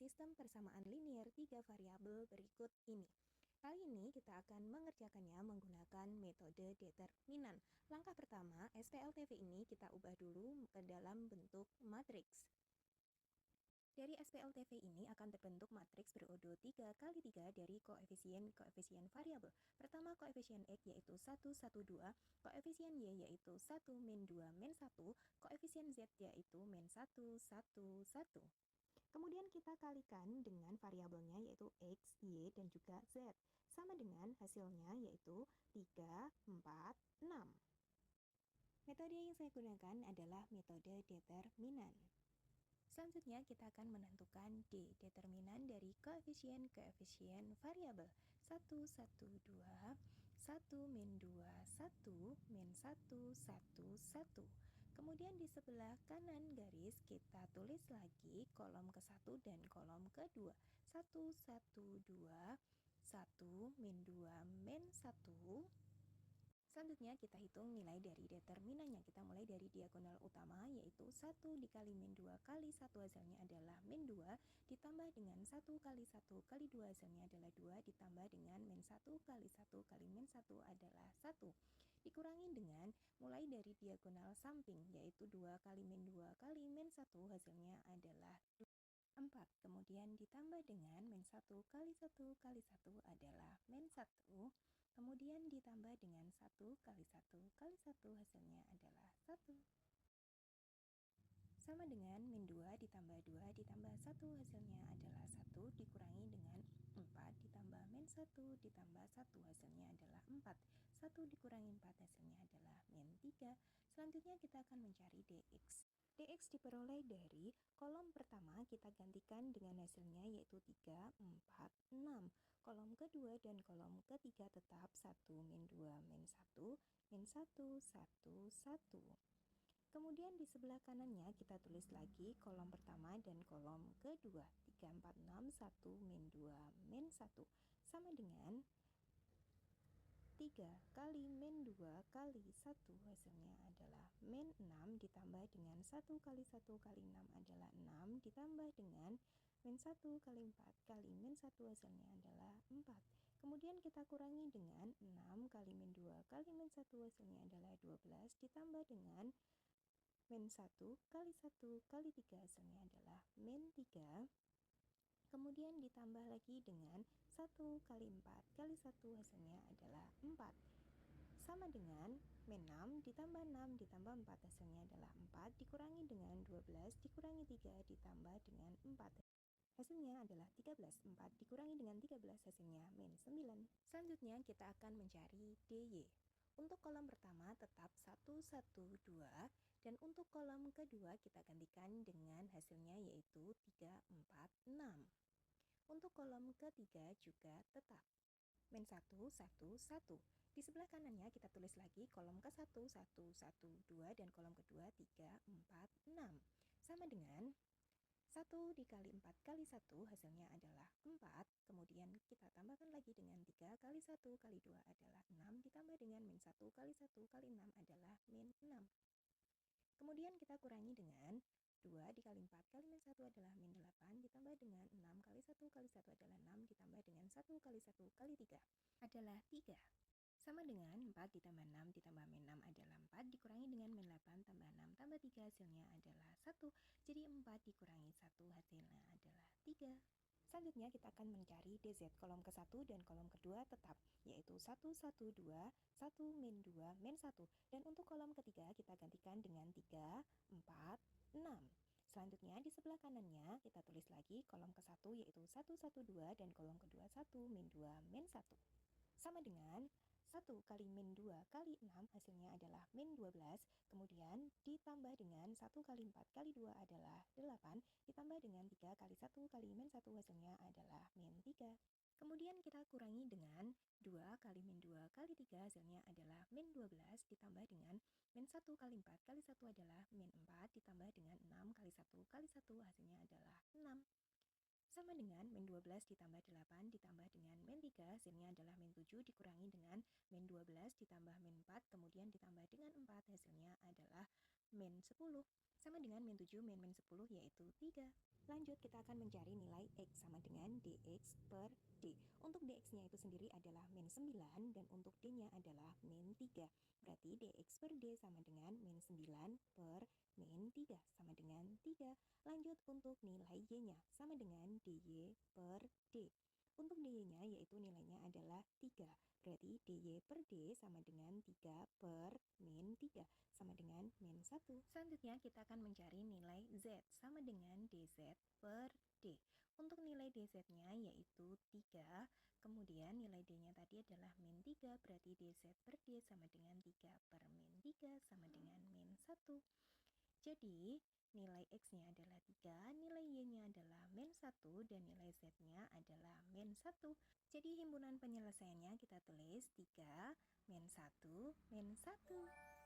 sistem persamaan linear 3 variabel berikut ini. Kali ini kita akan mengerjakannya menggunakan metode determinan. Langkah pertama, SPLTV ini kita ubah dulu ke dalam bentuk matriks. Dari SPLTV ini akan terbentuk matriks berodo 3 kali 3 dari koefisien variabel. Pertama koefisien X yaitu 1, 1, 2, koefisien Y yaitu 1, min 2, min 1, koefisien Z yaitu min 1, 1, 1. Kemudian kita kalikan dengan variabelnya yaitu X, Y, dan juga Z. Sama dengan hasilnya yaitu 3, 4, 6. Metode yang saya gunakan adalah metode determinan. Selanjutnya kita akan menentukan D, determinan dari koefisien variabel 1, 1, 2, 1, min 2, 1, min 1, 1, 1. Kemudian di sebelah kanan garis kita tulis lagi kolom ke-1 dan kolom ke-2. 1, 1, 2, 1, min 2, min 1. Selanjutnya kita hitung nilai dari determinannya. Kita mulai dari diagonal utama yaitu 1 dikali min 2 kali 1 hasilnya adalah min 2 ditambah dengan 1 kali 1 kali 2 hasilnya adalah 2 ditambah dengan min 1 kali 1 kali min 1 adalah 1. Dikurangi dengan mulai dari diagonal samping yaitu 2 kali min 2 kali min 1 hasilnya adalah 4. Kemudian ditambah dengan min 1 kali 1 kali 1 adalah min 1. Kemudian ditambah dengan 1 kali 1 kali 1 hasilnya adalah 1. Sama dengan min 2 ditambah 2 ditambah 1 hasilnya adalah 1 dikurangi dengan 4 ditambah min 1 ditambah 1 hasilnya adalah 4. 1 dikurangi 4 hasilnya adalah min 3. Selanjutnya kita akan mencari dx. Dx diperoleh dari kolom pertama kita gantikan dengan hasilnya yaitu 3, 4, 6. Kolom kedua dan kolom ketiga tetap 1, min 2, min 1, min 1, 1, 1. Kemudian di sebelah kanannya kita tulis lagi kolom pertama dan kolom kedua 3, 4, 6, 1, min 2, min 1. Sama dengan 3 kali min 2 kali 1 hasilnya adalah min 6 ditambah dengan 1 kali 1 kali 6 adalah 6 ditambah dengan min 1 kali 4 kali min 1 hasilnya adalah 4. Kemudian kita kurangi dengan 6 kali min 2 kali min 1 hasilnya adalah 12 ditambah dengan min 1 kali 1 kali 3 hasilnya adalah min 3. Kemudian ditambah lagi dengan 1 kali 4 kali 1 hasilnya adalah 4. Sama dengan min 6 ditambah 6 ditambah 4 hasilnya adalah 4 dikurangi dengan 12 dikurangi 3 ditambah dengan 4. Hasilnya adalah 13. 4 dikurangi dengan 13 hasilnya min 9. Selanjutnya kita akan mencari dy. Untuk kolom pertama tetap 1, 1, 2 dan untuk kolom kedua kita gantikan dengan hasilnya yaitu 3, 4, 6. Untuk kolom ketiga juga tetap min 1, 1, 1. Di sebelah kanannya kita tulis lagi kolom ke-1, 1, 1, 2 dan kolom kedua 3, 4, 6. Sama dengan 1 dikali 4 kali 1 hasilnya adalah 4. Kemudian kita tambahkan lagi dengan 3 kali 1 kali 2 adalah 6 ditambah dengan min 1 kali 1 kali 6 adalah min 6. Kemudian kita kurangi dengan 2 dikali 4 kali min 1 adalah min 8 ditambah dengan 6 kali 1 kali 1 adalah 6 ditambah dengan 1 kali 1 kali 3 adalah 3. Sama dengan 4 ditambah 6 ditambah min 6 adalah 4 dikurangi dengan min 8 tambah 6 tambah 3 hasilnya adalah 1. Jadi 4 dikurangi 1 hasilnya adalah 3. Selanjutnya kita akan mencari dz kolom ke-1 dan kolom kedua tetap yaitu 1, 1, 2, 1, min 2, min 1 dan untuk kolom ketiga kita gantikan dengan 3, 4, 6. Selanjutnya di sebelah kanannya kita tulis lagi kolom ke-1 yaitu 1, 1, 2 dan kolom kedua 1, min 2, min 1. Sama dengan 1 kali min 2 kali 6 hasilnya adalah min 12. Kemudian ditambah dengan 1 kali 4 kali 2 adalah 8. Ditambah dengan 3 kali 1 kali min 1 hasilnya adalah min 3. Kemudian kita kurangi dengan 2 kali min 2 kali 3 hasilnya adalah min 12 ditambah dengan min 1 kali 4 kali 1 adalah min 4 ditambah dengan 6 kali 1 kali 1 hasilnya adalah 6. Sama dengan min 12 ditambah 8 ditambah dengan min 3 hasilnya adalah min 7 dikurangi dengan min 12 ditambah min 4 kemudian ditambah dengan 4 hasilnya adalah min 10. Sama dengan min 7 min 10 yaitu 3. Lanjut, kita akan mencari nilai X sama dengan dx per D. Untuk dx-nya itu sendiri adalah min 9 dan untuk D-nya adalah min 3. Berarti dx per D sama dengan min 9 per min 3 sama dengan 3. Lanjut, untuk nilai Y-nya sama dengan dy per D. Untuk dy-nya yaitu nilainya adalah 3. Berarti dy per D sama dengan 3 per min 3 sama dengan min 1. Selanjutnya kita akan mencari nilai Z sama dengan dz per D. Untuk nilai dz-nya yaitu 3, kemudian nilai D-nya tadi adalah min 3, berarti dz per D sama dengan 3 per min 3 sama dengan min 1. Jadi, nilai X-nya adalah 3, nilai Y-nya adalah min 1, dan nilai Z-nya adalah min 1. Jadi, himpunan penyelesaiannya kita tulis 3, min 1, min 1.